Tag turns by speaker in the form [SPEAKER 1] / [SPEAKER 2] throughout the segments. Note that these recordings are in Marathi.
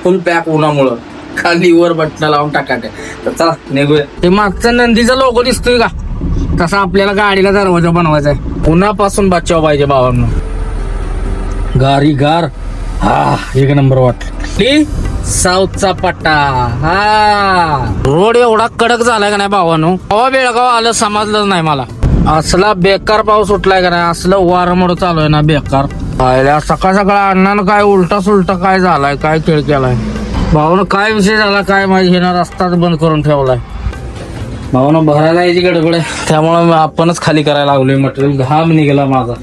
[SPEAKER 1] फुल पॅक उन्हामुळं खाली वर बटन लावून टाकाटे. तर चला निघूया. ते मागचा नंदीचा लोगो दिसतोय का, तसा आपल्याला गाडीला दरवाजा बनवायचा आहे. उन्हापासून बचाव पाहिजे भावांनो. गारी गार हा एक नंबर वाटली. साऊथचा पट्टा हा रोड एवढा कडक झालाय का नाही भावांनो. हवा बेळगाव आलं समजलंच नाही मला. असला बेकार पाऊस उठलाय का नाही, असलं वारंमोड चालू आहे ना बेकार. सकाळ सकाळ अण्णानं काय उलटा सुलटा काय झालाय, काय खेळ केलाय भावानं. काय विषय झाला काय माहिती, हे ना रस्ताच बंद करून ठेवलाय भावानं. भरायला यायची गडबड आहे, त्यामुळे आपणच खाली करायला लागलोय मटेरियल. घाम निघाला माझा.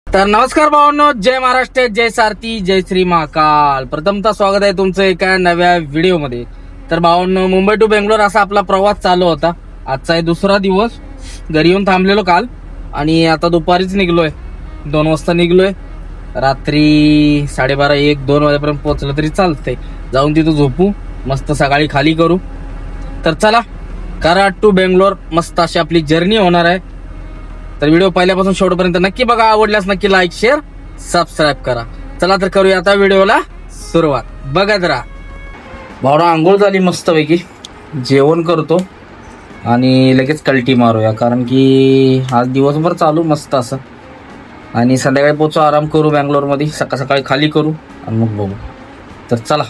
[SPEAKER 1] तर नमस्कार भावांनो, जय महाराष्ट्र, जय सारथी, जय श्री महाकाल. प्रथमतः स्वागत आहे तुमचं एका नव्या व्हिडिओमध्ये. तर भावांनो, मुंबई टू बेंगलोर असा आपला प्रवास चालू होता. आजचा आहे दुसरा दिवस. घरी येऊन थांबलेलो काल आणि आता दुपारीच निघलोय. 2 वाजता निघलोय. रात्री 12:30-1-2 वाजेपर्यंत पोहोचलं तरी चालतंय. जाऊन तिथं झोपू, मस्त सकाळी खाली करू. तर चला, कराड टू बेंगलोर मस्त अशी आपली जर्नी होणार आहे. तर व्हिडिओ पहिल्यापासून शेवटपर्यंत नक्की बघा. आवडल्यास नक्की लाईक, शेअर, सबस्क्राईब करा. चला तर करूया आता व्हिडिओला सुरुवात. बघत राहा. भावना आंघोळ झाली मस्तपैकी, जेवण करतो आणि लगेच कल्टी मारूया, कारण की आज दिवसभर चालू मस्त असं. आणि संध्याकाळी पोचू, आराम करू बँगलोरमध्ये. सकाळी खाली करू आणि मग बघू. तर चला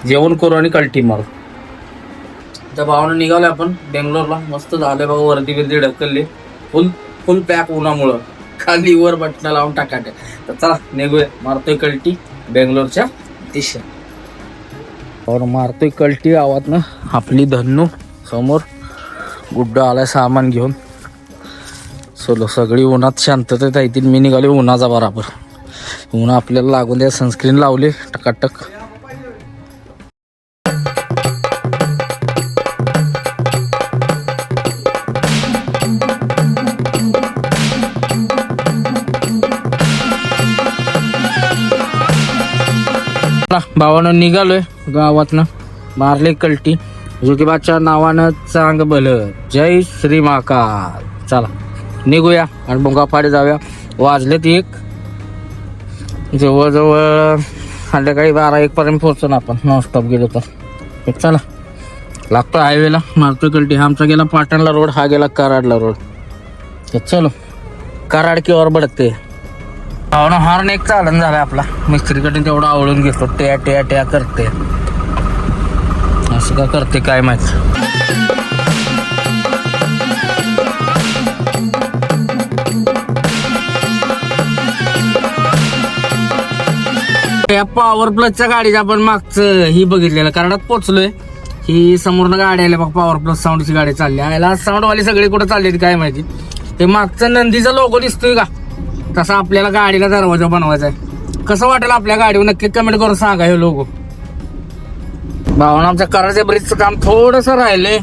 [SPEAKER 1] जेवण करू आणि कल्टी मारू. तर भावना निघालोय आपण बेंगलोरला. मस्त झालंय बघा, वरती बिरती ढकलले. फुल पॅक उन्हामुळं खाली वर बटन लावून टाकाटे. तर चला निघूया. मारतोय कल्टी बेंगलोरच्या दिशा. और मारतोय कल्टी गावातनं. आपली धन्नू समोर गुड्डा आलाय सामान घेऊन. सगळी उन्हात शांततेत येतील. मी निघाले उन्हाचा बराबर. उन्हा आपल्याला लागून द्या. सनस्क्रीन लावले टकाटक. भावानं निघालोय गावातनं. मारले कल्टी. जोगीबाच्या नावानं चांग भलं. जय श्री महाकाल. चला निघूया आणि बोंगापाडी जाऊया. वाजलेत 1. जवळजवळ संध्याकाळी 12-1 पर्यंत पोहोचतो ना आपण, नॉनस्टॉप गेलो तर. चला लागतो हायवेला. मारतोय कल्टी. हा आमचा गेला पाटणला रोड, हा गेला कराडला रोड. चलो कराड की ओर बढते. भावना हॉर्न एक चालन झालाय आपला. मिस्त्रीकडे तेवढं आवडून घेतो. ट्या ट्या ट्या करते. असं का करते काय माहित. या पॉवर प्लसच्या गाडीचं आपण मागचं ही बघितलेलं. कराडात पोहोचलोय. ही समोरनं गाडी आली बघ. पॉवर प्लस साऊंडची गाडी चालली. याला साऊंडवाली सगळी कुठं चालली काय माहिती. ते मागचा नंदीचा लोगो दिसतोय का, तसा आपल्याला गाडीला दरवाजा बनवायचा आहे. कसं वाटेल आपल्या गाडीवर नक्की कमेंट करून सांगा. हे लोगो भावना. आमच्या कराडच्या ब्रिजचं काम थोडस राहिलंय.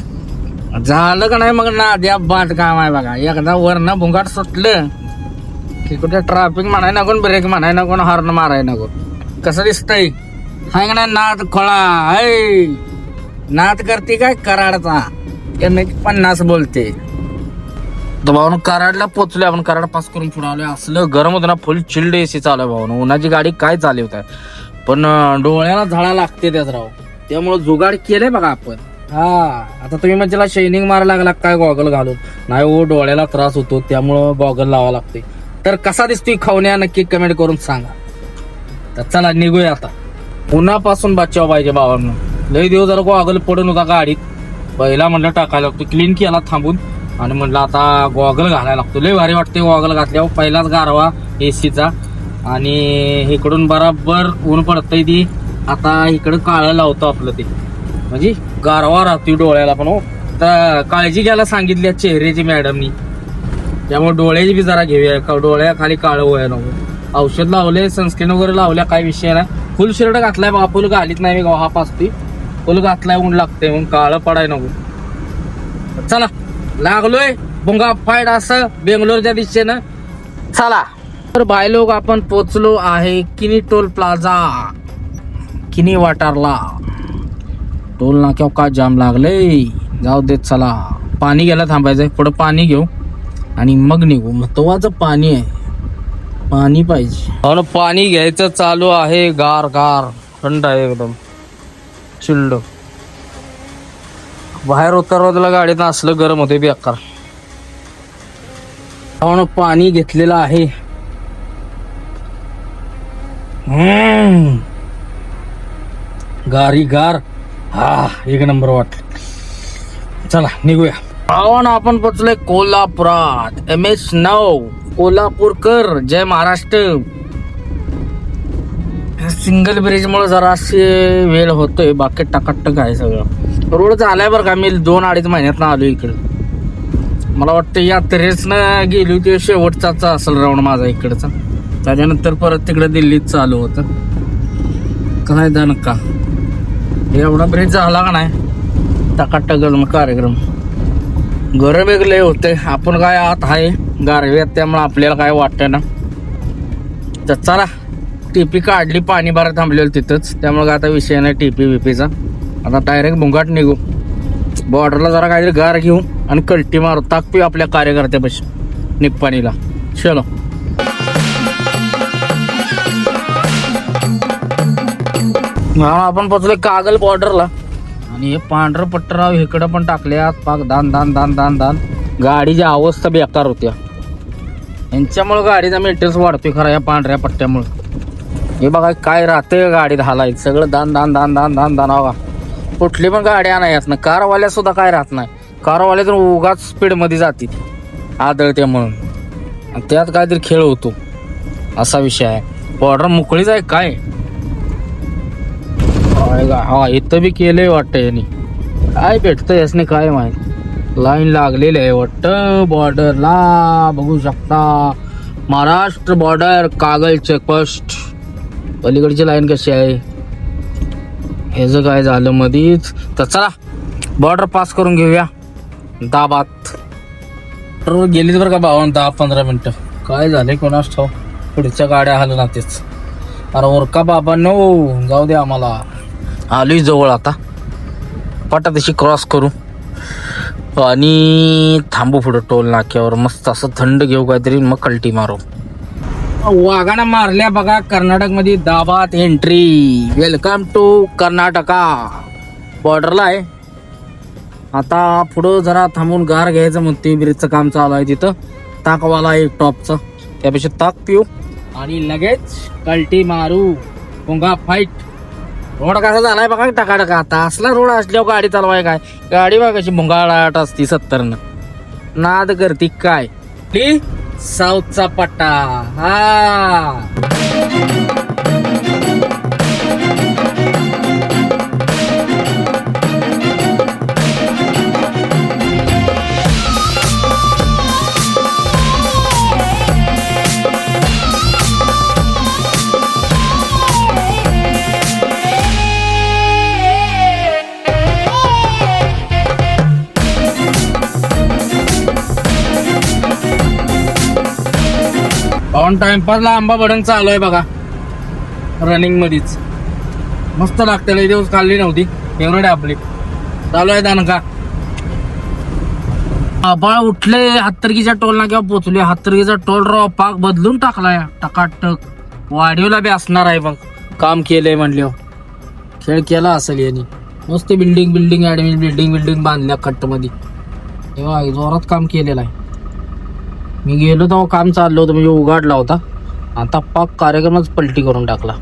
[SPEAKER 1] झालं का नाही मग ना द्या बाट काम आहे बघा. एकदा वरनं भुंगाट सुटलं की कुठे ट्रॅफिक म्हणाय नको, ब्रेक म्हणाय नको, हॉर्न माराय नको. कसं दिसतंय हाय का नाही. नाद खोळा ऐ नाद करते काय कराडचा. 50 बोलते. तर भावना कराडला पोचलोय आपण. कराड पास करून पुढे आलोय. असलं गरम होतं ना, फुल चिल्ड एसी चालू आहे भावना. उन्हाची गाडी काय चालवत आहे, पण डोळ्याला झाडा लागते त्याच राव. त्यामुळे जुगाड केलंय बघा आपण. हा आता तुम्ही म्हणजे शायनिंग मारायला लागला काय गॉगल घालून. नाही हो, डोळ्याला त्रास होतो, त्यामुळं गॉगल लावा लागते. तर कसा दिसतोय खवण्या नक्की कमेंट करून सांगा. तर चला निघूया आता. उन्हापासून बचाव पाहिजे भावांनो. लय दिवस जरा गॉगल पडून होता गाडीत. पहिला म्हणलं टाकायला लागतो. क्लीन केला थांबून आणि म्हणलं आता गॉगल घालायला लागतो. लय भारी वाटते गॉगल घातल्यावर. पहिलाच गारवा एसीचा आणि इकडून बराबर ऊन पडतंय ती आता इकडं काळं लावतो आपलं ते, म्हणजे गारवा राहतो डोळ्याला पण. हो तर काळजी घ्यायला सांगितली चेहऱ्याची मॅडमनी, त्यामुळे डोळ्याची बी जरा घेऊया, डोळ्या खाली काळं व्हाय नको. औषध लावले, सनस्क्रीन वगैरे लावल्या, काय विषय नाही. फुल शर्ट घातलाय बघा, फुल घालीत नाही मी, हाफ असते. फुल घातलाय, ऊन लागते मग काळं पडाय नको. चला लागलोय भुंगा फाईट असं बेंगलोरच्या दिशेनं. चला तर बाय लोक, आपण पोचलो आहे किनी टोल प्लाझा, किनी वाटारला. टोल नाक्यावर का जाम लागले, जाऊ देत. चला पाणी घ्यायला थांबायचंय, पुढं पाणी घेऊ आणि मग निघू. महत्वाचं पाणी आहे, पाणी पाहिजे. हो, पाणी घ्यायचं चालू आहे. गार गार थंड आहे एकदम, चिल्ड. बाहेर उतरवला गाडीत असलं गरम होते बेकार. हो, पाणी घेतलेलं आहे. गारी गार, हा एक नंबर वाटलं. चला निघूया. आपण पोचलोय कोल्हापुरात. MS9 कोल्हापूरकर, जय महाराष्ट्र. सिंगल ब्रिज मुळे जरा असे वेळ होतोय, बाकी टकाटक आहे सगळं. रोड झालाय बरं का. मी 2-2.5 महिन्यात आलो इकडे. मला वाटतं यात्रेसनं गेली होती, शेवटचाच असेल राऊंड माझा इकडचा. त्याच्यानंतर परत तिकडे दिल्लीत चालू होतं. काय जाण का एवढा ब्रिज झाला का नाही, टकाटक मग कार्यक्रम. गरम वेगळे होते, आपण काय आत आहे गारव्यात, त्यामुळे आपल्याला काय वाटतं ना. तर चला, टीपी काढली, पाणी भरायला थांबलेलं तिथंच, त्यामुळे काय आता विषय नाही टीपी विपीचा. आता डायरेक्ट भुंगाट निघू. बॉर्डरला जरा काहीतरी गार घेऊ आणि कल्टी मारू, ताक पिऊ आपल्या कार्यकर्त्यापाशी निप्पाणीला. चलो. आपण पोचलोय कागल बॉर्डरला, आणि हे पांढरं पट्टराव इकडं पण टाकल्यात पाक. दान दान दान दान दान. गाडीची अवस्था बेकार होत्या, यांच्यामुळे गाडीचा मेंटेनन्स वाढतोय खरा या पांढऱ्या पट्ट्यामुळे. हे बघा काय राहतंय गाडीत हालायचं, सगळं दान दान दान दान दान दान. बघा कुठली पण गाडी आणायच ना, कारवाल्या सुद्धा काय राहत नाही. कारवाल्या तर उगाच स्पीडमध्ये जातील आदळते म्हणून, आणि त्यात काहीतरी खेळ होतो, असा विषय आहे. बॉर्डर मोकळीच आहे काय. हा इथं बी केलंय वाटतं यांनी, काय भेटतं यासने काय माहित. लाईन लागलेली आहे वाटतं बॉर्डरला, बघू शकता. Maharashtra border Kagal checkpost. पलीकडची लाईन कशी आहे, ह्याचं काय झालं मधीच. तर चला बॉर्डर पास करून घेऊया. दाबात गेलीच बरं का भावानं 10-15 मिनिटं. काय झालंय कोणास ठाव, पुढच्या गाड्या हल ना तेच. अरे ओरका बाबा नो, जाऊ दे आम्हाला. आलोय जवळ आता, पटा तशी क्रॉस करू आणि थांबू पुढं टोल नाक्यावर. मस्त असं थंड घेऊ काहीतरी, मग कल्टी मारू. वाघाना मारल्या बघा कर्नाटक मध्ये. दाबात एंट्री. Welcome to Karnataka. बॉर्डरला आहे. आता पुढं जरा थांबून गार घ्यायचं म्हणते, ब्रिजचं काम चालू आहे तिथं. ताकवाला एक टॉपचं, त्यापेक्षा ताक पिऊ आणि लगेच कल्टी मारू. पुंगा फाईट. रोड कसा झालाय बघा टकाटका. आता असला रोड असल्यावर गाडी चालवाय काय, गाडी बघा कशी भुंगाळाट असती 70 नाद करती काय. साऊथचा पट्टा. हा ऑन टाइमपासला आंबा भडंग चालू आहे बघा, रनिंग मध्येच. मस्त लागते, लई दिवस खाल्ली नव्हती. फेवरेट आपली. चालू आहे दानका. आबाळ उठले. हातर्गीच्या टोल नाक्यावर पोचले. हातर्गीचा टोल राव पाक बदलून टाकलाय टकाटक. वाढीवला बी असणार आहे बघ, काम केलंय म्हणल्यावर. खेळ केला असेल यांनी. मस्त बिल्डिंग ऍडमिन बिल्डिंग बांधल्या खट्ट मध्ये. तेव्हा जोरात काम केलेलं आहे. मी गेलो तेव्हा काम चाललं होतं, म्हणजे उघडला होता. आता पाक कार्यक्रमच पलटी करून टाकला.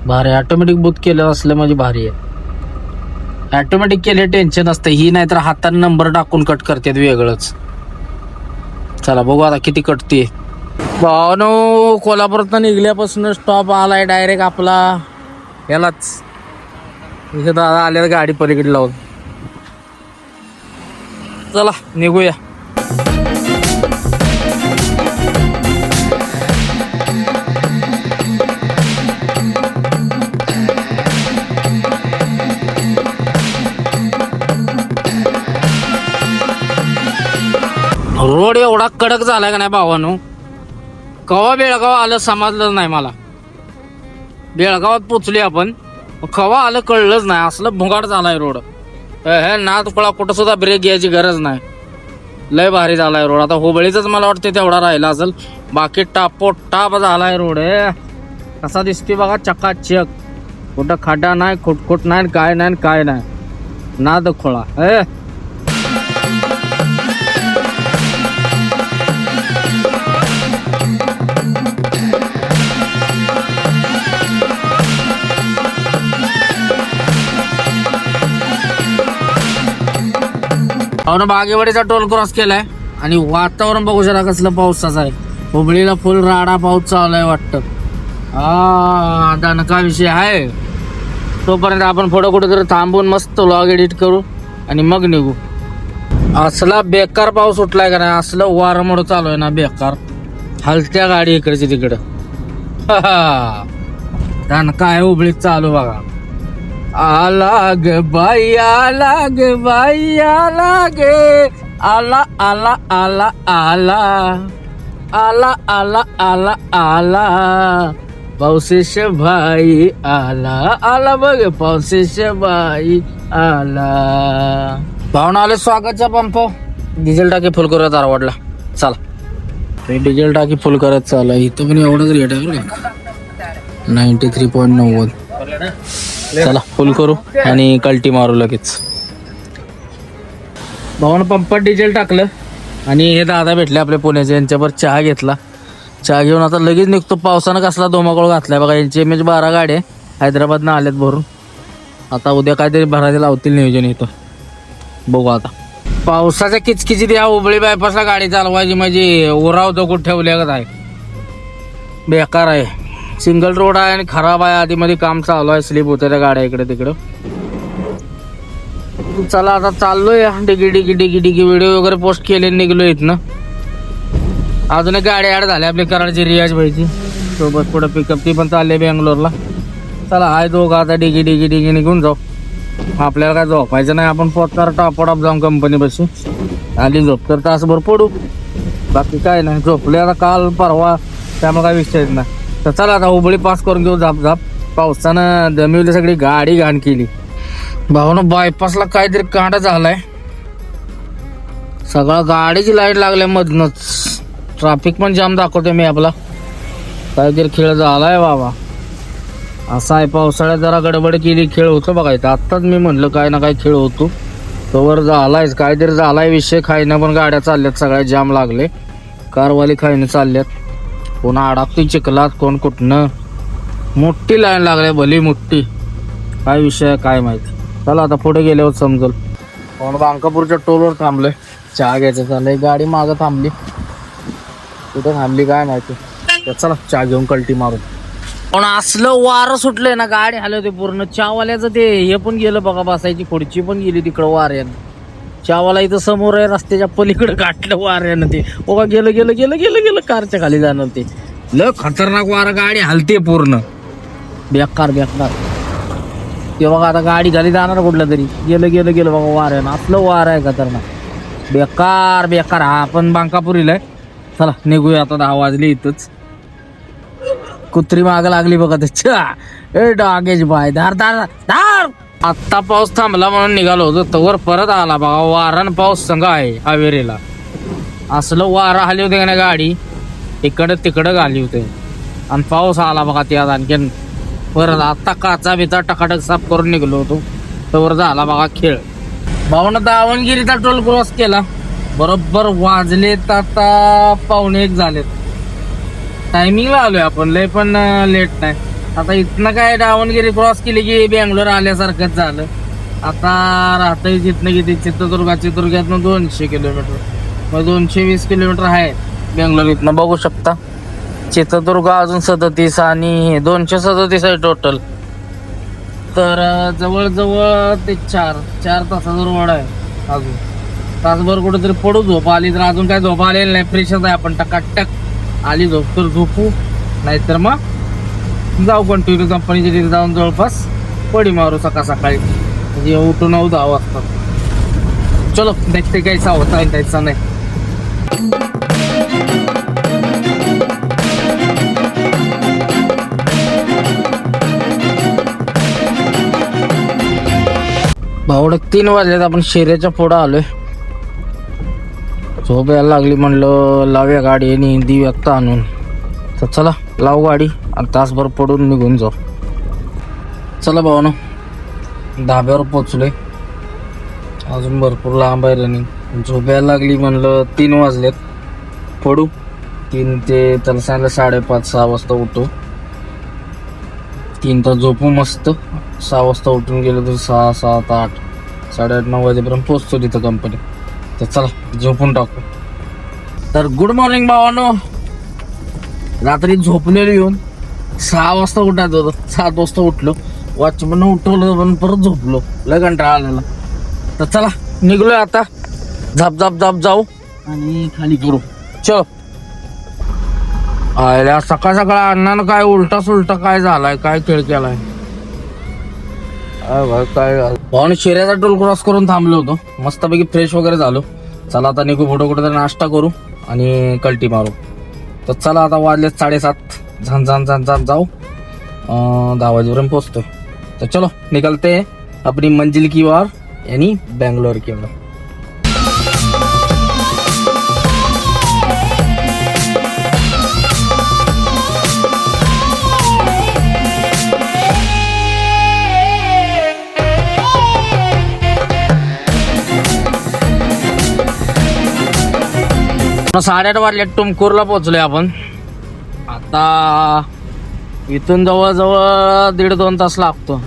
[SPEAKER 1] भारी. ऑटोमॅटिक बुथ केलं असलं म्हणजे भारी आहे. ऑटोमॅटिक केले टेन्शन असतं ही, नाहीतर हाताने नंबर टाकून कट करतात वेगळंच. चला बघू आता किती कटते. भावनो कोल्हापुरात निघल्यापासून स्टॉप आलाय डायरेक्ट आपला यालाच इथे दादा आले गाडी पलीकडे लावून. चला निघूया. रोड एवढा कडक झालाय का नाही भावानो, कवा बेळगाव आलं समजलं नाही मला. बेळगावात पोचले आपण, कवा आलं कळलंच नाही. असलं भुंगाट झालाय रोड. हे ना तुला कुठं सुद्धा ब्रेक घ्यायची गरज नाही. लय भारी झालाय रोड. आता हुबळीच मला वाटतं तेवढा राहिला असेल, बाकी टापोटाप झालाय रोड. कसा दिसते बघा, चकाचक. कुठं खड्डा नाही, खुटखुट नाही, काय नाही काय नाही. नाद खोळा. बागेवाडीचा टोल क्रॉस केलाय आणि वातावरण बघू शकता कसलं पावसाचं आहे. हुबळीला फुल राडा पाऊस चाललाय वाटतं. दणका विषय आहे. तोपर्यंत आपण पुढं कुठेतरी थांबून मस्त व्लॉग एडिट करू आणि मग निघू. असला बेकार पाऊस उठलाय का नाही, असलं वारं मोड चालू आहे ना बेकार. हलत्या गाडी इकडची तिकडं. दणका आहे हुबळीत चालू बघा. आला ग बाई, आला ग बाई, आला गे, आला आला आला आला आला आला आला आला पावसेश भाई आला आला बघ पावसेश भाई आला. भावना आले स्वागतचा पंप. डिझेल टाकी फुल करूया धारवाडला. चला डिझेल टाकी फुल करत चालू. इथं पण एवढंच रेट आहे बरं का, 93.90. चला फुल करू आणि कल्टी मारू लगेच. भावानं पंपात डिझेल टाकलं आणि हे दादा भेटले आपले पुण्याचे. यांच्यावर चहा घेतला. चहा घेऊन आता लगेच निघतो. पावसानं कसला धोमाकूळ घातलाय बघा. यांची MH 12 गाड्या हैदराबादनं आल्यात भरून. आता उद्या काहीतरी भरायला लावतील नियोजन येतं, बघू आता. पावसाच्या किचकिचीत या हुबळी बायपासला गाडी चालवायची म्हणजे उराव दगड ठेवल्यागत आहे. बेकार आहे. सिंगल रोड आहे आणि खराब आहे. आधी मध्ये काम चालू आहे, स्लिप होत्या त्या गाड्या इकडे तिकडं. चला आता चाललोय. डिगी डिगी डिगी डिगी व्हिडिओ वगैरे पोस्ट केले, निघलो इथनं. अजून एक गाडी ऍड झाली आपली कराडची, रियाज भाईची सोबत. पुढे पिकअप ती पण चालली बेंगलोरला. चला हाय दोघं आता डिगी डिगी डिगी निघून जाऊ. आपल्याला काय झोपायचं नाही, आपण पोचणार टापोटाप जाऊन कंपनी बसू. आली झोप तर तासभर पडू, बाकी काय नाही. झोपले आता काल परवा, त्यामुळे काय विषयच नाही. तर चला आता हुबळी पास करून घेऊ झाप झाप. पावसानं दमिवली सगळी, गाडी घाण केली. भावानं बायपासला काहीतरी कांड झालाय. सगळा गाडीची लाईट लागल्या मधनच. ट्रॅफिक पण जाम दाखवते मी आपला. काहीतरी खेळ झालाय बाबा. असा आहे, पावसाळ्यात जरा गडबड केली, खेळ होतो बघायचं. आत्ताच मी म्हणलं काय ना काय खेळ होतो, तोवर झालायच काहीतरी झालाय विषय. खायनं पण गाड्या चालल्यात, सगळ्या जाम लागले. कारवाली खायनं चालल्यात. कोण अडकतोय चिखलात, कोण कुठनं. मोठी लाईन लागली, भली मोठी. काय विषय काय माहिती. चला आता पुढे गेल्यावर समजल. कोण बांकापूरच्या टोलवर थांबलोय, चहा घ्यायचं चाललंय. गाडी मागं थांबली, कुठं थांबली काय माहिती. चला चहा घेऊन कल्टी मारून. पण असलं वारं सुटलंय ना, गाडी हलवते पूर्ण. चहावाल्याचं ते हे पण गेलं बघा, बसायची खुर्ची पण गेली तिकडं वाऱ्यानं. चहावाला इथं समोर आहे, रस्त्याच्या पलीकडे गाठलं वाऱ्यानं. ते बघा गेलं गेलं गेलं गेलं गेलं कारच्या खाली जाणं. ते लय खतरनाक वारं, गाडी हलते पूर्ण. बेकार बेकार. ते बघा आता गाडी खाली जाणार कुठलं तरी. गेलं गेलं गेलं बघा वाऱ्यानं. असलं वारं आहे खतरनाक, बेकार बेकार. हा आपण बांकापुरीला आहे. चला निघूया आता, 10 वाजले. इथंच कुत्री माग लागली बघा त्याच्या. ए डागेज बाय, धार धार धार. आत्ता पाऊस थांबला म्हणून निघालो होतो, तवर परत आला बघा वारानं. पाऊस संघ आहे हावेरीला. असलं वारा आली होते का नाही, गाडी इकडं तिकडं घाली होते आणि पाऊस आला बघा त्यात आणखीन परत. आत्ता काचा बिचा टकाटक साफ करून निघलो होतो, तवर झाला बघा खेळ. भावानं दावणगिरीचा टोल क्रॉस केला. बरोबर वाजलेत आता 1:45 झालेत. टायमिंगला आलोय आपण, लय पण लेट नाही. आता इथनं काय दावणगिरी क्रॉस केली की बेंगलोर आल्यासारखंच झालं. आता राहतंय तिथनं किती, चित्रदुर्गातनं 200 किलोमीटर, मग 220 किलोमीटर आहे बेंगलोर इथनं. बघू शकता चित्रदुर्ग अजून 37 आणि 237 आहे टोटल. तर जवळजवळ ते चार तासाचा रोड आहे. अजून तासभर कुठेतरी पडू, झोप आली तर. अजून काय झोप आलेली नाही, फ्रेशच आहे आपण टकाटक. आली झोप तर झोपू, नाहीतर मग जाऊ कंटिन्यू कंपनीच्या तिथे जाऊन जवळपास पडी मारू सकाळी. म्हणजे उठून 9-10 वाजतात. चलो देखते कैसा होता है कैसा नाही. भावडे 3 वाजलेत, आपण शेऱ्याच्या पुढं आलोय. झोप यायला लागली, म्हणलं लावूया गाडी आणि हिंदी व्यक्त आणून. तर चला लावू गाडी आणि तासभर पडून निघून जाऊ. चला भावानो, धाब्यावर पोचलोय. अजून भरपूर लांब आहे रनिंग. झोप यायला लागली, म्हणलं 3 वाजलेत, पडू. 3 ते त्याला सांगितलं 5:30-6 वाजता उठू. 3 तास झोपू मस्त. 6 वाजता उठून गेलो तर 6, 7, 8, 8:30, 9 वाजेपर्यंत पोचतो तिथं कंपनी. तर चला झोपून टाकू. तर गुड मॉर्निंग भावानो. रात्री झोपलेलो येऊन 6 वाजता उठायचं होतं, 7 वाजता उठलो. वॉचमन उठवलं पण परत झोपलो, लय कंटाळा आलेला. तर चला निघलोय आता, झाप जाऊ आणि खाली करू. चलो. आयला सकाळ अण्णानं काय उलटा सुलटा काय झालाय, काय खेळ केलाय काय भावाने. शेऱ्याचा टोल क्रॉस करून थांबलो होतो, मस्तपैकी फ्रेश वगैरे झालो. चला आता निघू, कुठं नाश्ता करू आणि कल्टी मारू. तर चला आता वाजले 7:30, झान जाऊ. 10 वाजेपर्यंत पोहोचतो. तो चलो निकलते हैं अपनी मंजिल की ओर, यानी बेंगलोर की ओर. साडे 8 वाजले, टुमकुरला पोहोचलोय आपण. आता इथून जवळजवळ 1.5-2 तास लागतो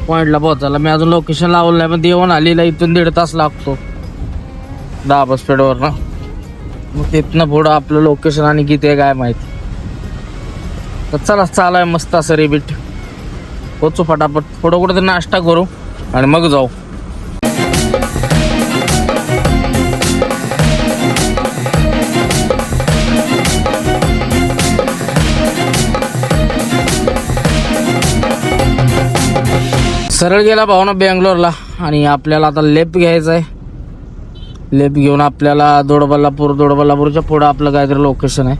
[SPEAKER 1] पॉइंटला पोहोचायला. मी अजून लोकेशन लावलं नाही, पण देऊन आलेला. इथून 1.5 तास लागतो 10 बस स्पीडवर ना. मग तिथनं पुढं आपलं लोकेशन आणि किती आहे काय माहिती. तर चला चालाय मस्त असं रिबीट. पोचू फटाफट, पुढं कुठं नाश्ता करू आणि मग जाऊ. सरळ गेला भावना बेंगलोरला. आणि आपल्याला आता लेप घ्यायचा आहे. लेप घेऊन आपल्याला दोडबल्लापूरच्या पुढं आपलं काहीतरी लोकेशन आहे.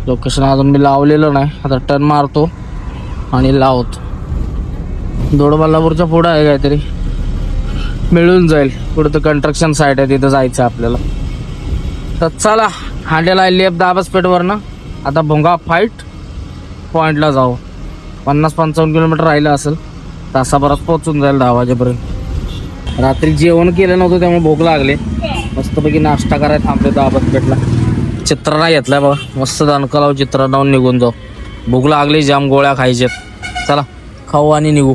[SPEAKER 1] लोकेशन अजून मी लावलेलं नाही, आता टर्न मारतो आणि लावतो. दोडबल्लापूरच्या पुढं आहे काहीतरी, मिळून जाईल. पुढं तर कन्स्ट्रक्शन साईट आहे, तिथं जायचं आपल्याला. तर चला हांडेला आहे लेप 10 स्पीडवर ना. आता भोंगा फाईट पॉईंटला जाऊ. 50-55 किलोमीटर राहिलं असेल, तासाभरात पोहोचून जाईल 10 वाजेपर्यंत. रात्री जेवण केलं नव्हतं त्यामुळे भूक लागले. मस्तपैकी नाश्ता करायला थांबले 10 स्पीडला. चित्र नाही घेतलाय बघा, मस्त दणका लावून चित्र लावून निघून जाऊ. भूक लागली, जाम गोळ्या खायच्यात. चला खाऊ आणि निघू.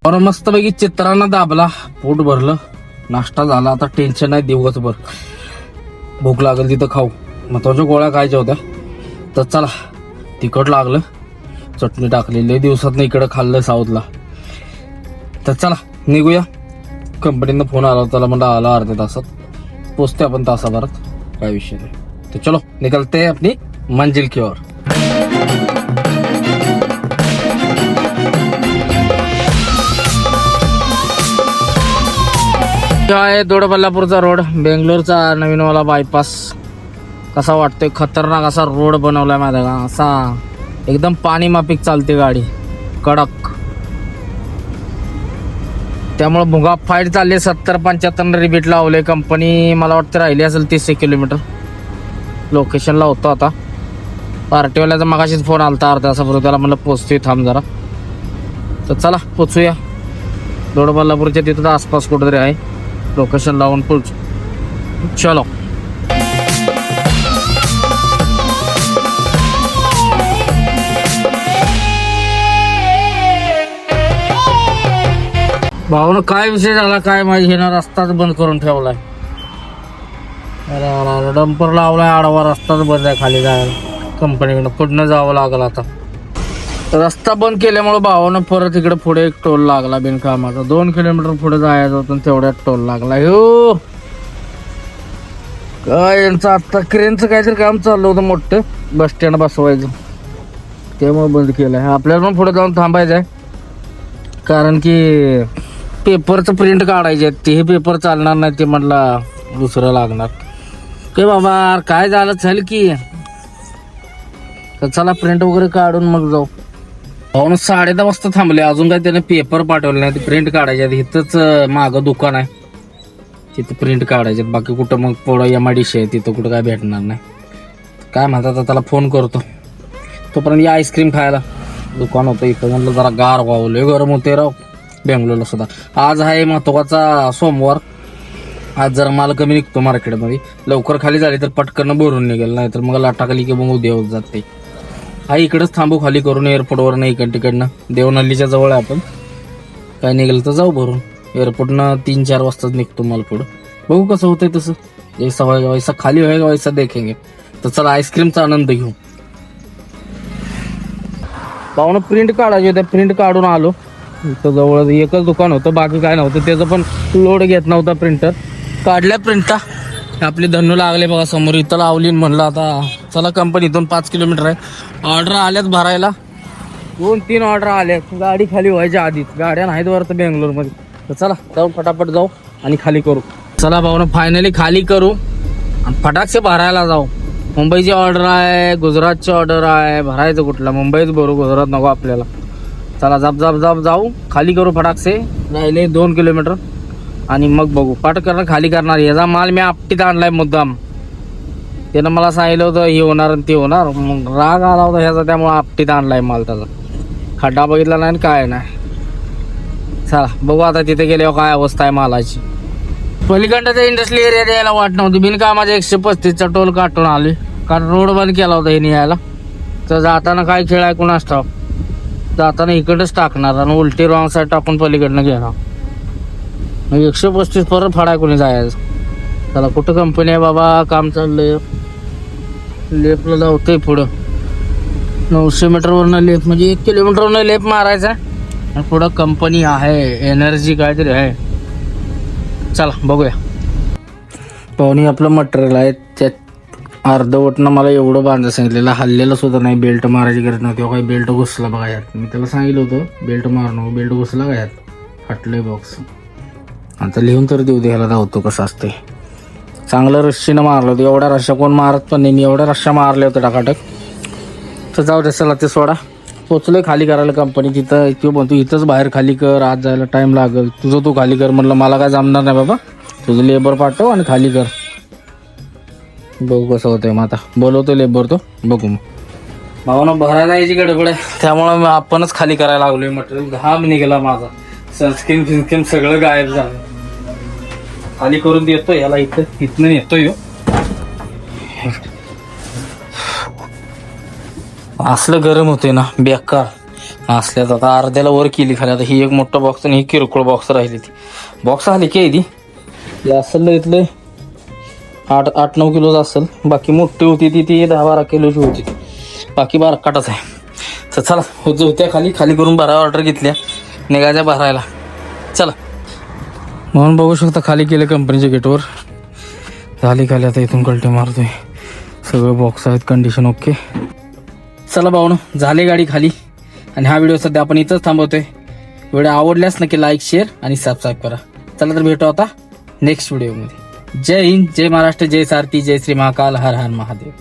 [SPEAKER 1] बरं मस्तपैकी चित्रांना दाबला, पोट भरलं, नाश्ता झाला. आता टेन्शन नाही दिवसभर. भूक लागेल तिथं खाऊ. महत्वाच्या गोळ्या खायच्या होत्या. तर चला तिखट लागलं, चटणी टाकलेली दिवसात इकडं खाल्लं साऊथला. तर चला निघूया. कंपनीनं फोन आला होता, म्हणलं आला अर्ध्या तासात पोचते आपण, तासाभरात काय विषय नाही. तर चलो निकलते अपनी मंजिल की ओर. आहे दोडबल्लापूरचा रोड, बेंगलोरचा नवीनवाला बायपास. कसा वाटतोय, खतरनाक असा रोड बनवलाय माझा का. असा एकदम पाणी माफिक चालते गाडी, कडक. त्यामुळे भुगा फाईट चालली. 70-75 रिबीट लावले. कंपनी मला वाटतं राहिली असेल 30 किलोमीटर. लोकेशनला होतो आता. पार्टीवाल्याचा मगाशीच फोन आलता अर्धा तासापूर्वी, त्याला म्हणलं पोचतोय थांब जरा. तर चला पोचूया. दोडबल्लापूरच्या तिथं आसपास कुठेतरी आहे, लोकेशन लावून पोचू. चलो. भाऊनं काय विषय झाला काय माहिती, हे ना रस्ताच बंद करून ठेवलाय. अरे डंपर लावलाय, आडवा रस्ताच बंद आहे खाली जायला कंपनीकडं, पुढनं जावं लागलं आता. रस्ता बंद केल्यामुळे भावानं परत इकडे पुढे एक टोल लागला बिनकामाचा. 2 किलोमीटर पुढे जायचं होतं, तेवढ्यात टोल लागला. हो काय यांचं आता क्रेनचं काहीतरी काम चाललं होतं मोठं, बस स्टँड बसवायचं, त्यामुळे बंद केलंय. आपल्याला पण पुढे जाऊन थांबायचं आहे, कारण की पेपरचं प्रिंट काढायचे आहेत. ते हे पेपर चालणार नाही, ते म्हटलं दुसरं लागणार. ते बाबा काय झालं चल की, तर चला प्रिंट वगैरे काढून मग जाऊ. भाऊन 10:30 वाजता थांबले, अजून काय त्याने पेपर पाठवले नाही. ते प्रिंट काढायचे आहेत. इथंच मागं दुकान आहे, तिथं प्रिंट काढायचे. बाकी कुठं मग पुढं MIDC आहे, तिथं कुठं काय भेटणार नाही. काय म्हणतात आता, त्याला फोन करतो. तोपर्यंत या आईस्क्रीम खायला दुकान होतं इथं. म्हणलं जरा गार व्हावं, गरम होते राव बेंगलोरला सुद्धा. आज आहे महत्वाचा सोमवार, आज जरा माल कमी निघतो मार्केटमध्ये. लवकर खाली झाली तर पटकन भरून निघेल, नाही तर मग लाटाखाली की मग उद्या होत जाते. हा इकडंच थांबू खाली करून एअरपोर्टवर नाही, इकडं तिकडनं देवनल्लीच्या जवळ आहे. आपण काय निघेल तर जाऊ भरून. एअरपोर्टनं 3-4 वाजताच निघतो माल पुढं. बघू कसं होतंय तसं, जैसा होएगा वैसा, खाली होएगा वैसा देखेंगे. तर चला आईस्क्रीमचा आनंद घेऊ. पाहुणं प्रिंट काढायचे होते, प्रिंट काढून आलो. इथं जवळ एकच दुकान होतं, बाकी काय नव्हतं. त्याचं पण लोड घेत नव्हता प्रिंटर. काढल्या प्रिंटा, आपली धन्नू लागले बघा समोर, इथं लावली. म्हणलं आता चला कंपनीतून 5 किलोमीटर आहे. ऑर्डर आल्यात भरायला, 2-3 ऑर्डर आल्यात. गाडी खाली व्हायच्या आधीच, गाड्या नाहीत वरतं बेंगलोरमध्ये. तर चला जाऊ, फटाफट जाऊ आणि खाली करू. चला भाऊनं फायनली खाली करू आणि फटाकसे भरायला जाऊ. मुंबईची ऑर्डर आहे, गुजरातची ऑर्डर आहे. भरायचं कुठला, मुंबईच भरू, गुजरात नको आपल्याला. चला जाप जाऊ, खाली करू फटाकसे. राहिले 2 किलोमीटर आणि मग बघू. पटकन खाली करणार. याचा माल मी आपटीत आणलाय मुद्दाम. त्यानं मला सांगितलं होतं हे होणार आणि ते होणार, मग राग आला होता ह्याचा, त्यामुळे आपटीत आणलाय माल. त्याचा खड्डा बघितला नाही काय नाही. चला बघू आता तिथे गेल्यावर काय अवस्था आहे मालाची. पलीकडच्या इंडस्ट्रियल एरिया यायला वाट नव्हती. बिनकामाच्या 135चा टोल काढून आले, कारण रोड बंद केला होता हे यायला. तर जाताना काय खेळ आहे कोणास ठाऊक, जाताना इकडंच टाकणार आणि उलटी रॉंग साईड टाकून पलीकडनं घेणार. मग 135 परत फाडाय कोणी जायचं. त्याला कुठं कंपनी आहे बाबा, काम चाललंय. लेपला जावतंय पुढं 900 मीटरवरनं लेप, म्हणजे 1 किलोमीटरवरनं लेप मारायचा आणि पुढं कंपनी आहे, एनर्जी काहीतरी आहे. चला बघूया. पाहुणे आपलं मटेरियल आहे, त्यात अर्धवटनं मला एवढं बांधायला सांगितलेलं, हल्लेलं सुद्धा नाही. बेल्ट मारायची गरज नव्हती. काही बेल्ट घुसला बघा यात. मी त्याला सांगितलं होतं बेल्ट मारू नको, बेल्ट घुसला का यात, फाटलंय बॉक्स. आता लिहून तर देऊ दे ह्याला, धावतो कसं असते. चांगलं रश्शीनं मारलं होतं. एवढ्या रश्शा कोण मारत पण नाही, मी एवढ्या रश्शा मारल्या होत्या टाकाटक. तर जाऊ दे, चला ते सोडा. पोचलोय खाली करायला कंपनी. तिथं किंवा म्हणतो इथंच बाहेर खाली कर, आज जायला टाईम लागेल. तुझं तू खाली कर. म्हणलं मला काय जमणार नाही बाबा, तुझं लेबर पाठव आणि खाली कर. बघू कसं होतंय. मग आता बोलवतो लेबर, तो बघू. मग भावना भरायला यायची गडबड आहे, त्यामुळं आपणच खाली करायला लागलोय. मटेरियल घाम निघाला माझा, सनस्क्रीन सगळं गायब झालं. खाली करून देतो याला, इथनं येतोय. असलं गरम होते ना बेकार. असल्यात आता अर्ध्याला वर केली खाली. आता ही एक मोठा बॉक्स आणि ही किरकोळ बॉक्स राहिली. ती बॉक्स आली की ती असेल इथले 8-9 किलोच असेल. बाकी मोठी होती ती 10-12 किलोची होती. बाकी बारकाटच आहे. तर चला होत्या खाली करून भरा ऑर्डर घेतल्या, निघायच्या भरायला. चला म्हणून बघू शकता खाली केलं कंपनीच्या गेटवर. झाली खाली. आता इथून कल्टे मारतोय. सगळं बॉक्स आहेत, कंडिशन ओके. चला भाऊनो, झाली गाडी खाली. आणि हा व्हिडिओ सध्या आपण इथंच थांबवतोय. व्हिडिओ आवडल्यास नक्की लाईक, शेअर आणि सबस्क्राईब करा. चला तर भेटू आता नेक्स्ट व्हिडिओमध्ये. जय हिंद, जय महाराष्ट्र, जय सारथी, जय श्री महाकाल, हर हर महादेव.